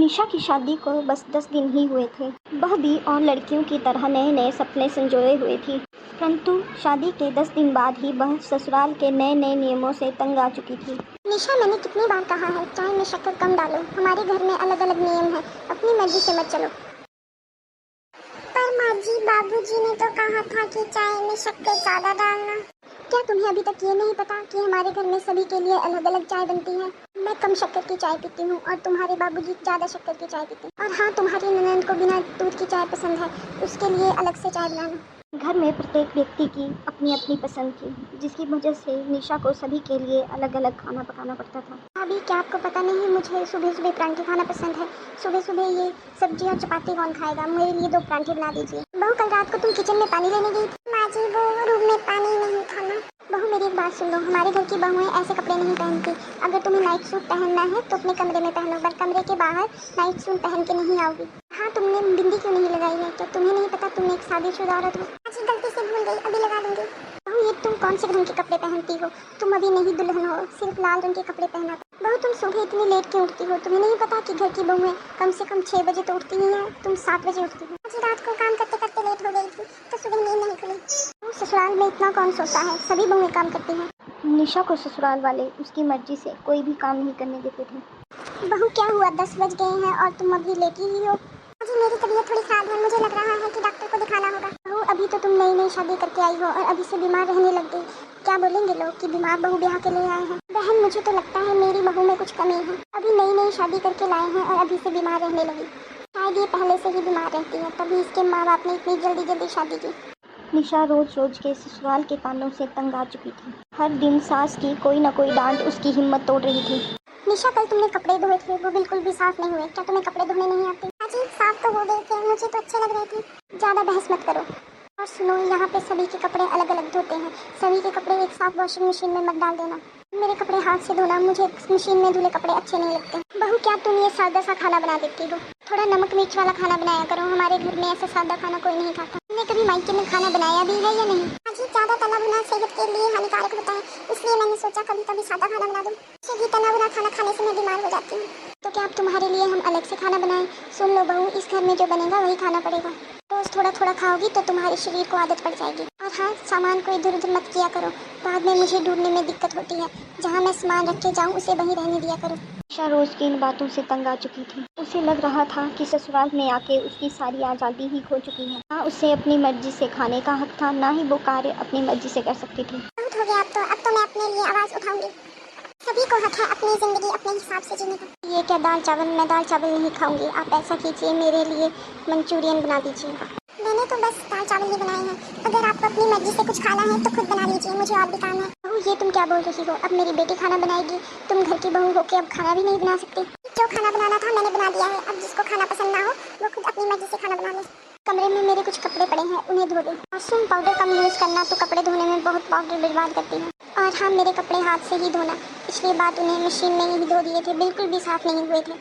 निशा की शादी को बस 10 दिन ही हुए थे। वह भी और लड़कियों की तरह नए नए सपने संजोए हुए थी, परंतु शादी के 10 दिन बाद ही वह ससुराल के नए नए नियमों से तंग आ चुकी थी। निशा, मैंने कितनी बार कहा है चाय में शक्कर कम डालो। हमारे घर में अलग अलग नियम है, अपनी मर्जी से मत चलो। पर माँ जी, बाबूजी ने तो कहा था कि चाय में शक्कर ज्यादा डालना। क्या तुम्हें अभी तक ये नहीं पता कि हमारे घर में सभी के लिए अलग अलग चाय बनती है? मैं कम शक्कर की चाय पीती हूँ और तुम्हारे बाबूजी ज्यादा शक्कर की चाय पीते हैं। और हाँ, तुम्हारी ननद को बिना दूध की चाय पसंद है, उसके लिए अलग से चाय बनाना। घर में प्रत्येक व्यक्ति की अपनी अपनी पसंद थी, जिसकी वजह से निशा को सभी के लिए अलग अलग खाना पकाना पड़ता था। अभी क्या आपको पता नहीं, मुझे सुबह सुबह परांठे खाना पसंद है। सुबह सुबह ये सब्जी और चपाती कौन खाएगा? मेरे लिए 2 परांठे बना दीजिए। बहू, कल रात को तुम किचन में पानी लेने गई थी। माँ जी, वो रूम में पानी नहीं था ना। बहू, मेरी एक बात सुन लो, हमारे घर की बहुएं ऐसे कपड़े नहीं पहनती। अगर तुम्हें नाइट सूट पहनना है तो अपने कमरे में पहनो, पर कमरे के बाहर नाइट सूट पहन के नहीं आओगी। हाँ, तुमने बिंदी क्यों नहीं लगाई है? क्या तुम्हें नहीं पता तुम एक शादीशुदा औरत हो? जी, गलती से भूल गई, अभी लगा दूंगी। बहू, ये तुम कौन से रंग के कपड़े पहनती हो? तुम अभी नहीं दुल्हन हो, सिर्फ लाल रंग के कपड़े पहना। बहू, तुम सुबह इतनी लेट क्यों उठती हो? तुम्हें नहीं पता कि घर की बहुएं कम से कम 6 बजे तो उठती ही हैं? तुम 7 बजे उठती हो। आज रात को काम करते करते लेट हो गई थी तो सुबह नींद नहीं खुली। ससुराल में इतना कौन सोता है, सभी बहुएं काम करती हैं। निशा को ससुराल वाले उसकी मर्जी से कोई भी काम नहीं करने देते थे। बहू, क्या हुआ? 10 बज गए हैं और तुम अभी लेटी ही हो। जी, मेरी तबीयत थोड़ी खराब है, मुझे लग रहा है कि डॉक्टर को दिखाना होगा। बहू, अभी तो तुम नई नई शादी करके आई हो और अभी से बीमार रहने लग गई। क्या बोलेंगे लोग कि बीमार बहू ब्याह के लिए आए हैं? बहन, मुझे तो लगता है मेरी बहू में कुछ कमी है। अभी नई नई शादी करके लाए हैं और अभी से बीमार रहने लगी। शायद ये पहले से ही बीमार रहती है, तभी इसके माँ बाप ने इतनी जल्दी जल्दी शादी की। निशा रोज रोज के ससुराल के तानों से तंग आ चुकी थी। हर दिन सास की कोई न कोई डांट उसकी हिम्मत तोड़ रही थी। निशा, कल तुमने कपड़े धोए थे, वो बिल्कुल भी साफ नहीं हुए। क्या तुम्हें कपड़े धोने नहीं आते? जी, साफ तो हो गए थे, मुझे तो अच्छे लग रहे थे। ज्यादा बहस मत करो। और सुनो, यहाँ पे सभी के कपड़े अलग अलग धोते हैं। सभी के कपड़े एक साथ वॉशिंग मशीन में मत डाल देना। मेरे कपड़े हाथ से धोना, मुझे मशीन में धुले कपड़े अच्छे नहीं लगते। बहू, क्या तुम ये सादा सा खाना बना देती हो? थोड़ा नमक मिर्च वाला खाना बनाया करो, हमारे घर में ऐसा सादा खाना कोई नहीं खाता। तुमने कभी मायके में खाना बनाया भी है या नहीं? जी, ज्यादा तला भुना सेहत के लिए हानिकारक होता है, इसलिए मैंने सोचा कभी कभी सादा खाना बना दूं। भी तना भुना खाना खाने से मैं बीमार हो जाती हूँ। तो क्या अब तुम्हारे लिए हम अलग से खाना बनाएं? सुन लो बहू, इस घर में जो बनेगा वही खाना पड़ेगा। रोज थोड़ा थोड़ा खाओगी तो तुम्हारे शरीर को आदत पड़ जाएगी। और हाँ, सामान को इधर उधर मत किया करो, बाद में मुझे ढूंढने में दिक्कत होती है। जहाँ मैं सामान रख के जाऊँ उसे वहीं रहने दिया करो। निशा रोज की इन बातों से तंग आ चुकी थी। उसे लग रहा था कि ससुराल में आके उसकी सारी आज़ादी ही खो चुकी है। ना उसे अपनी मर्जी से खाने का हक था, ना ही वो कार्य अपनी मर्जी से कर सकती थी। बहुत हो गया, अब तो मैं अपने लिए आवाज़ उठाऊंगी। सभी को हक है अपनी जिंदगी अपने हिसाब से जीने का। ये क्या दाल चावल? मैं दाल चावल नहीं खाऊंगी। आप ऐसा कीजिए, मेरे लिए मंचूरियन बना दीजिए। मैंने तो बस दाल चावल ही बनाए हैं। अगर आपको अपनी मर्जी से कुछ खाना है तो खुद बना लीजिए, मुझे और भी काम है। बहू, ये तुम क्या बोल रही हो? अब मेरी बेटी खाना बनाएगी? तुम घर की बहू होके अब खाना भी नहीं बना सकती? जो खाना बनाना था मैंने बना दिया है, अब जिसको खाना पसंद ना हो वो खुद अपनी मर्जी से खाना बना ले। कमरे में मेरे कुछ कपड़े पड़े हैं, उन्हें धो दो। और सुन, पाउडर कम यूज़ करना, तो कपड़े धोने में बहुत पाउडर बर्बाद करती है। और हाँ, मेरे कपड़े हाथ से ही धोना। पिछली बार उन्हें मशीन में ही धो दिए थे, बिल्कुल भी साफ नहीं हुए थे।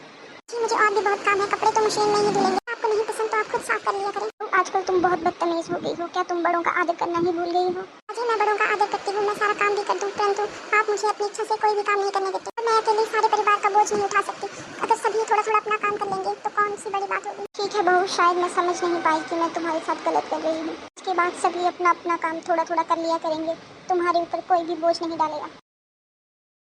जी, मुझे और भी बहुत काम है, कपड़े तो मशीन में ही धुलेंगे। आपको नहीं पसंद तो आप खुद साफ कर लिया करें। आजकल तुम बहुत बदतमीज हो गई हो, क्या तुम बड़ों का आदर करना ही भूल गई हो? जी, मैं बड़ों का आदर करती हूँ, मैं सारा काम भी कर दूँ, परंतु आप मुझे अपनी इच्छा से कोई भी काम नहीं करने देते। मैं अकेले सारे परिवार का बोझ नहीं उठा सकती। अगर सभी थोड़ा थोड़ा अपना काम कर लेंगे तो कौन सी बड़ी बात होगी। ठीक है बहू, शायद मैं समझ नहीं पाई कि मैं तुम्हारे साथ गलत कर रही हूँ। इसके बाद सभी अपना अपना काम थोड़ा थोड़ा कर लिया करेंगे, तुम्हारे ऊपर कोई भी बोझ नहीं डालेगा।